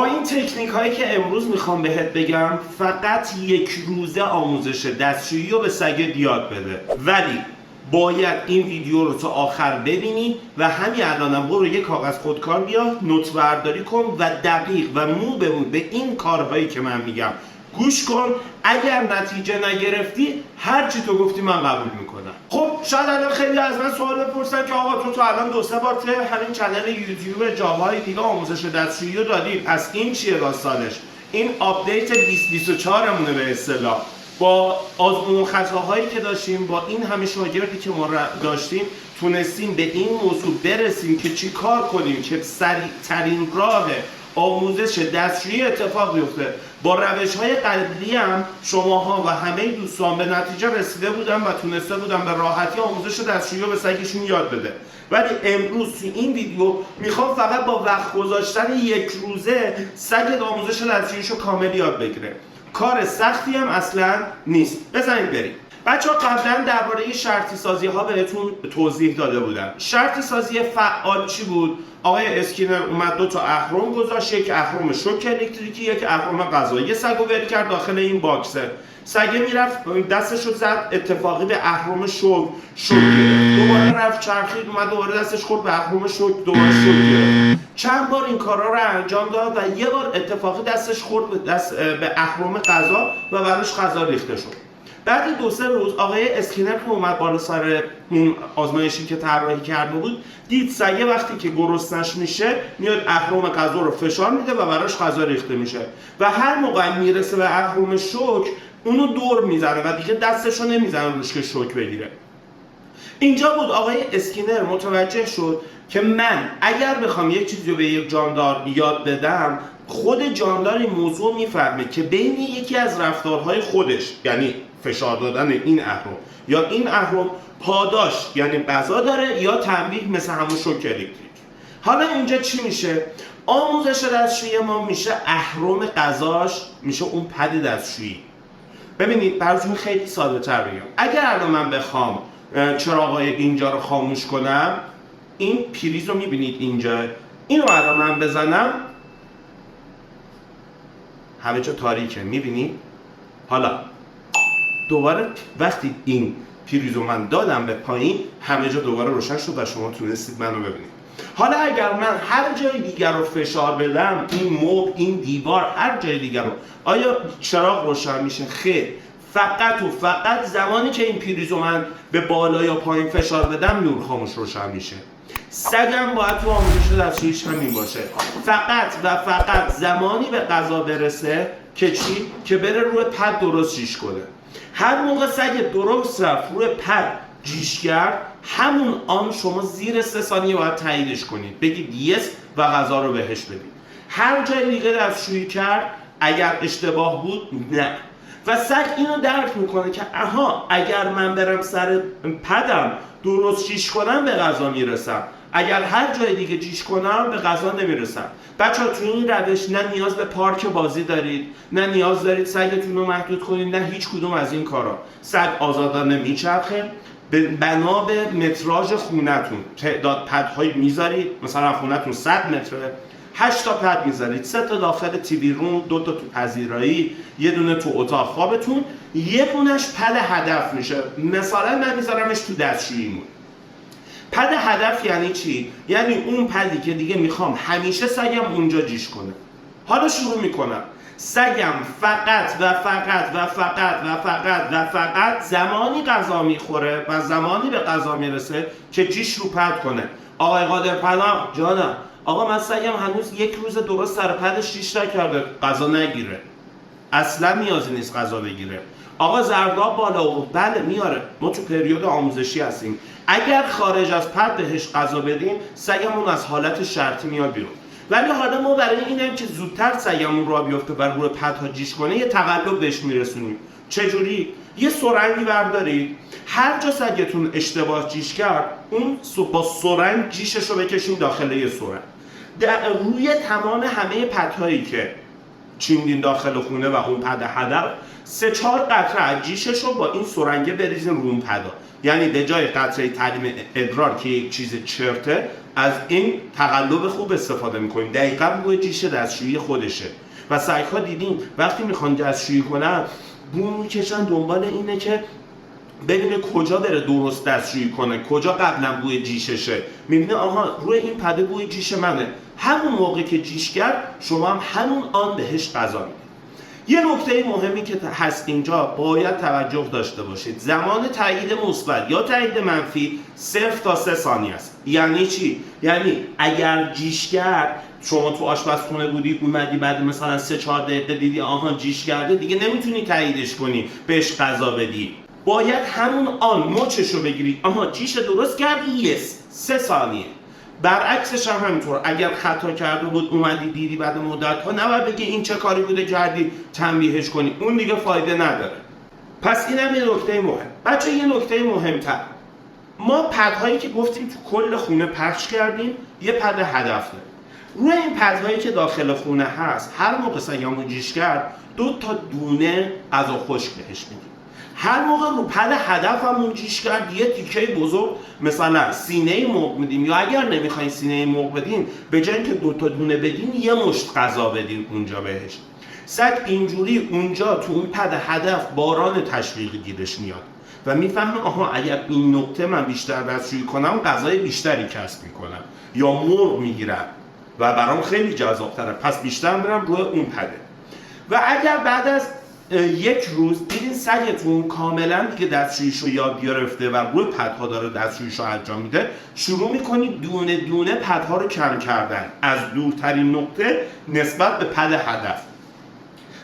با این تکنیک هایی که امروز میخوام بهت بگم فقط یک روزه آموزش دستشویی رو به سگت یاد بده، ولی باید این ویدیو رو تا آخر ببینی و همین الانم برو یه کاغذ خودکار بیا، نوت برداری کن و دقیق و مو به مو به این کارهایی که من میگم گوش کن. اگر نتیجه نگرفتی هر چی تو گفتی من قبول میکنم. خب شاید الان خیلی از من سوال بپرسن که آقا تو الان 2-3 بار توی همین چنل یوتیوب جاهای دیگه آموزش دستشویی رو دادی، پس این چیه داستانش؟ این آپدیت 2024 مونه به اصطلاح. با آزمون خطاهایی که داشتیم، با این همه شاگردی که ما داشتیم، تونستیم به این موضوع برسیم که چی کار کنیم که سریع‌ترین راه آموزش دستشویی اتفاق بیفته. با روش‌های قبلی هم شماها و همه دوستان به نتیجه رسیده بودن و تونسته بودن به راحتی آموزش دستشویی رو به سگشون یاد بده. ولی امروز تو این ویدیو میخوام فقط با وقت گذاشتن یک روزه سگت آموزش دستشوییشو کامل یاد بگیره. کار سختی هم اصلا نیست. بزنید بریم. بچه‌ها قبلا درباره شرطی سازی ها بهتون توضیح داده بودم. شرطی سازی فعال چی بود؟ آقای اسکینر اومد 2 تا اهرم گذاشت، یک اهرم شوک الکتریکی، یک اهرم غذایی. سگو ول کرد داخل این باکسه. سگه میرفت دستشو زد اتفاقی به اهرم شوک گرفت. دوباره رفت چرخید اومد دوباره دستش خورد به اهرم شوک، دوباره شوک گرفت. چند بار این کارا رو انجام داد و یه بار اتفاقی دستش خورد به اهرم غذا و براش غذا ریخته شد. بعد 2-3 روز آقای اسکینر که اومد بالا سر اون آزمایشی که طراحی کرده بود، دید سگه وقتی که گرسنش میشه میاد اهرم غذا رو فشار میده و براش غذا ریخته میشه و هر موقع میرسه به اهرم شوک اونو دور میزنه و دیگه دستشو نمیزنه روش که شوک بگیره. اینجا بود آقای اسکینر متوجه شد که من اگر بخوام یک چیزی رو به یک جاندار یاد بدم، خود جاندار این موضوع میفهمه که بین یکی از رفتارهای خودش، یعنی فشار دادن این اهرم یا این اهرم، پاداش یعنی غذا داره یا تنبیه مثل همون شوک الکتریک. حالا اینجا چی میشه؟ آموزش دستشویی ما میشه اهرم غذاش میشه اون پد دستشویی. ببینید براتون خیلی ساده تر بگم. اگر الان من بخوام چراغای اینجا رو خاموش کنم، این پریز رو میبینید اینجا، اینو الان من بزنم همه جا تاریکه، میبینید؟ حالا دوباره وقتی این پریزو من دادم به پایین همه جا دوباره روشن شد و شما تونستید منو ببینید. حالا اگر من هر جای دیگر رو فشار بدم، این مبل، این دیوار، هر جای دیگر رو، آیا چراغ روشن میشه؟ خیر. فقط و فقط زمانی که این پریزو من به بالا یا پایین فشار بدم نور خاموش روشن میشه. سگم باید تو آموزش دستشوییش همین باشه. فقط و فقط زمانی به غذا برسه که چی؟ که بره روی پد درست جیش کنه. هر موقع سگ درست رفت روی پد جیش کرد، همون آن شما زیر 3 ثانیه باید تاییدش کنید، بگید یس و غذا رو بهش بدید. هر جای دیگه دستشویی کرد اگر اشتباه بود نه. و سگ اینو درک میکنه که آها اگر من برم سر پدم درست جیش کنم به غذا میرسم، اگر هر جای دیگه جیش کنم به غذا نمیرسم. بچه‌ها تو این روش نه نیاز به پارک بازی دارید، نه نیاز دارید سگتون رو محدود کنید، نه هیچ کدوم از این کارا. سگ آزادانه میچرخه بنا به متراژ خونتون. تعداد پدهای میذارید، مثلا خونتون 100 متره، 8 تا پد میذارید، 3 تا داخل تیوی روم، 2 تا تو پذیرایی، یه دونه تو اتاق خوابتون، یه دونش پد هدف میشه. مثلا من میذارمش تو دستشوییمون. پد هدف یعنی چی؟ یعنی اون پدی که دیگه میخوام همیشه سگم اونجا جیش کنه. حالا شروع میکنم. سگم فقط و فقط و فقط و فقط و فقط زمانی غذا میخوره و زمانی به غذا میرسه که جیش رو پد کنه. آقای قادر پناه جانم، آقا من سگم هنوز یک روز درست سر پدش جیش نکرده غذا نگیره، اصلا نیازی نیست غذا بگیره. آقا زرداب بالا و بله میاره، ما تو پریود آموزشی هستیم. اگر خارج از پد بهش غذا بدیم سگمون از حالت شرطی میاد بیرون. ولی حالا ما برای اینم که زودتر سگمون راه بیفته و روی پدها جیش کنه یه تقلب بهش میرسونیم. چجوری؟ یه سرنگی بردارید، هر جا سگتون اشتباه جیش کرد اون با سرنگ جیشش رو بکشین داخل یه سرنگ. روی تمام همه پدهایی که چیندین داخل خونه و اون پد هدف 3-4 قطره از جیشش رو با این سرنگه بریزین رو اون پدا. یعنی به جای قطره تعلیم ادرار که یک چیز چرته، از این تقلب خوب استفاده میکنیم. دقیقاً روی جیش دستشویی خودشه و سگ‌ها دیدیم وقتی میخوان دستشویی کنن بو میکشن دنبال اینه که ببینه کجا بره درست دستشویی کنه، کجا قبلا بوی جیششه. میبینه آها روی این پده بوی جیش منه، همون موقع که جیش کرد شما هم همون آن بهش غذا میدید. یه نکته مهمی که هست اینجا باید توجه داشته باشید، زمان تایید مثبت یا تایید منفی 0 تا 3 ثانیه است. یعنی چی؟ یعنی اگر جیش کرد، شما تو آشپزخونه بودی اومدی بعد مثلا 3-4 دقیقه دیدی آها جیش کرده، دیگه نمیتونی تاییدش کنی بهش غذا بدی. باید همون آن مچش رو بگیری، آها جیش درست کردی، یس 3 ثانیه. برعکسش هم همینطور، اگر خطا کرده بود اومدی دیدی بعد مدت ها، نباید بگی این چه کاری بوده کردی تنبیهش کنی، اون دیگه فایده نداره. پس اینم یه نکته مهم. بچه یه نکته مهمتر، ما پدهایی که گفتیم تو کل خونه پخش کردیم یه پد هدف داریم. روی این پدهایی که داخل خونه هست هر موقع سگمون جیش کرد 2 تا دونه غذا خشک بهش میدیم. هر موقع رو پد هدفمون جیش کرد یه تیکه بزرگ مثلا سینه مرغ میدیم، یا اگر نمیخواین سینه مرغ بدین به جای اینکه 2 تا دونه بدین یه مشت غذا بدین اونجا بهش. سگ اینجوری اونجا تو اون پد هدف باران تشویقی گیرش میاد و میفهمه آها اگر این نقطه من بیشتر دستشویی کنم غذای بیشتری کسب میکنم یا مرغ میگیرم و برام خیلی جذاب‌تره، پس بیشتر میرم روی اون پده. و اگر بعد از یک روز دیدین سگتون کاملا دیگه دستشوییشو یاد گرفته و روی پدها داره دستشوییشو انجام میده، شروع میکنید دونه دونه پدها رو کم کردن از دورترین نقطه نسبت به پد هدف.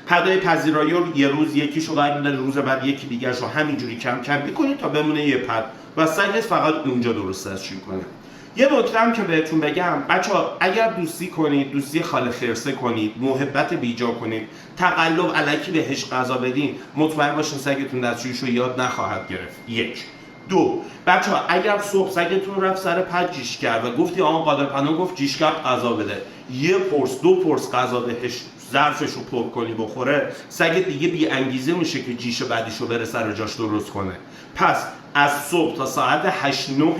پدهای پذیرایی رو یه روز یکیشو قرار بده، روز بعد یکی دیگرش رو همینجوری کم کم میکنید تا بمونه یه پد و سگت فقط اونجا درست دستشویی کنه. یه نکته هم که بهتون بگم بچه‌ها، اگر دوستی کنید، دوستی خاله خرسه کنید، محبت بیجا کنید، تقلب الکی بهش غذا بدین، مطمئن باشین سگتون دستشوییشو یاد نخواهد گرفت. 1. 2. بچه‌ها اگر صبح سگتون رفت سر پد جیش کرد و گفتی آقا قادر پناه گفت جیش کرد غذا بده، 1 پرس 2 پرس غذا بهش ظرفشو پر کنی بخوره، سگ دیگه بی انگیزه میشه که جیش بعدیشو بره سر جاش درست کنه. پس از صبح تا ساعت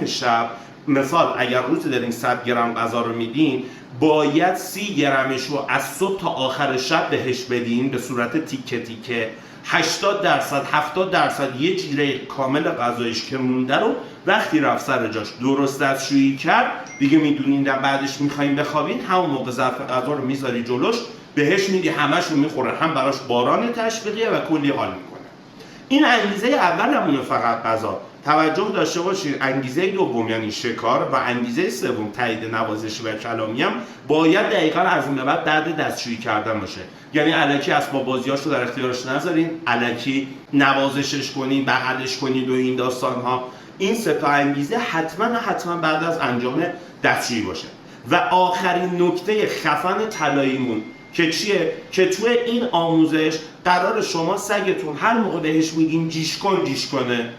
8-9 شب، مثال اگر روزی دارین 100 گرم غذا رو میدین، باید 30 گرمش رو از صبح تا آخر شب بهش بدین به صورت تیکه تیکه. 80% 70% یه جیره کامل غذایش که مونده رو وقتی رفت سر جاش درست دستشویی کرد، دیگه میدونین در بعدش میخواین بخوابین، همون موقع ظرف غذا رو میذاری جلوش بهش میدی، همش رو میخوره، هم براش باران تشویقیه و کلی حال میکنه. این انگیزه اولمونه فقط غذا. توجه داشته باشید انگیزه دوم یعنی شکار و انگیزه سوم تایید نوازشی و کلامی هم باید دقیقاً از این به بعد دستشویی کردن باشه. یعنی الکی اسباب بازیاشو در اختیارش نذارین، الکی نوازشش کنین، بغلش کنید و این داستان ها. این سه تا انگیزه حتما بعد از انجام دستشویی باشه. و آخرین نکته خفن طلاییمون که چیه؟ که توی این آموزش قرار شما سگتون هر موقع بهش میگین جیش کنه.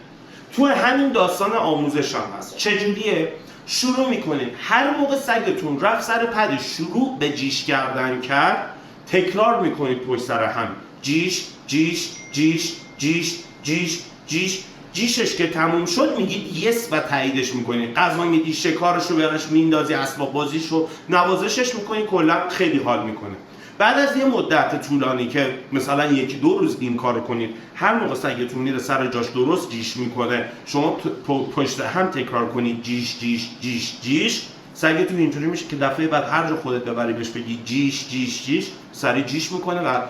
تو همین داستان آموزش هم هست. چجوریه؟ شروع میکنید هر موقع سگتون رفت سر پد شروع به جیش کردن کرد، تکرار میکنید پشت سر هم جیش جیش جیش جیش جیش جیش. جیشش که تموم شد میگید یس و تاییدش میکنید، غذا میدی، شکارش رو براش میندازی، اسباب بازیش رو نوازشش میکنید، کلا خیلی حال میکنه. بعد از یه مدت طولانی که مثلا 1-2 روز این کارو کنید، هر موقع سگتون میره سر جاش درست جیش میکنه، شما پشت هم تکرار کنید جیش جیش جیش جیش، سگتون اینجوری میشه که دفعه بعد هر جا خودت ببری بهش بگی جیش جیش جیش، سری جیش میکنه و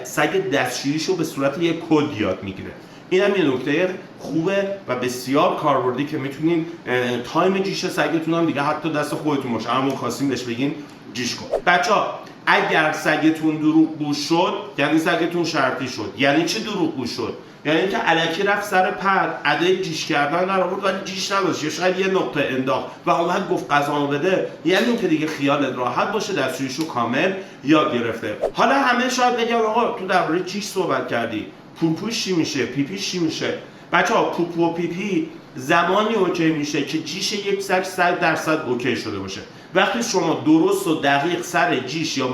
سگ دستشوییشو به صورت یک کد یاد میگیره. این هم یه نکته خوبه و بسیار کاربردی که میتونین تایم جیش سگتون هم دیگه حتی دست خودتون باشه، همون خواستیم بهش بگین جیش کن. بچه‌ها اگر سگتون دروغگو شد یعنی سگتون شرطی شد. یعنی چه دروغگو شد؟ یعنی اینکه الکی رفت سر پد ادای جیش کردن در آورد ولی جیش نداشت، یا شاید یه نقطه انداخت و اومد گفت غذا بده، یعنی اینکه دیگه خیالت راحت باشه دستشوییشو کامل یاد گرفته. حالا همه شاید بگن آقا تو درباره جیش صحبت کردی، پوپوش چی میشه، پیپیش چی میشه؟ بچه‌ها پوپو و پیپی زمانی اوکی میشه که جیش یک سگ 100% اوکی شده باشه. وقتی شما درست و دقیق سر جیش یا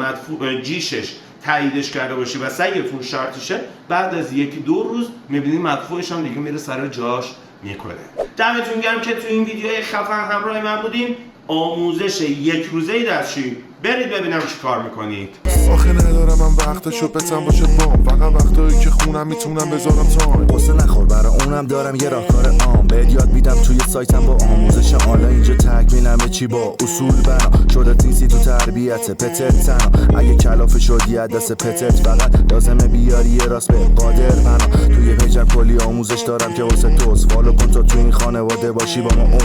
جیشش تاییدش کرده باشی و سگتون شارتشه، بعد از 1-2 روز میبینید مدفوعش هم دیگه میره سر جاش میکنه. دمتون گرم که تو این ویدیوهای خفن همراه من بودیم. آموزش 1 روزه دستشویی، برید ببینم چی کار میکنید. آخه ندارم من وقتشو بتم باشه بام، فقط وقتایی که خونم میتونم بذارم تایم. قصه نخور برا اونم دارم یه راهکار عام، بهت یاد میدم توی سایتم با آموزش آنلاین. اینجا تکمیلمه چی با اصول بنا شده تیزی تو تربیت پتت تنها. اگه کلافه شدی از دست پتت فقط لازمه بیاری یه راست به قادر بنا. توی پیجم کلی آموزش دارم که واسه توست، فالو کن تا تو این خانواده باشی با ما عضو.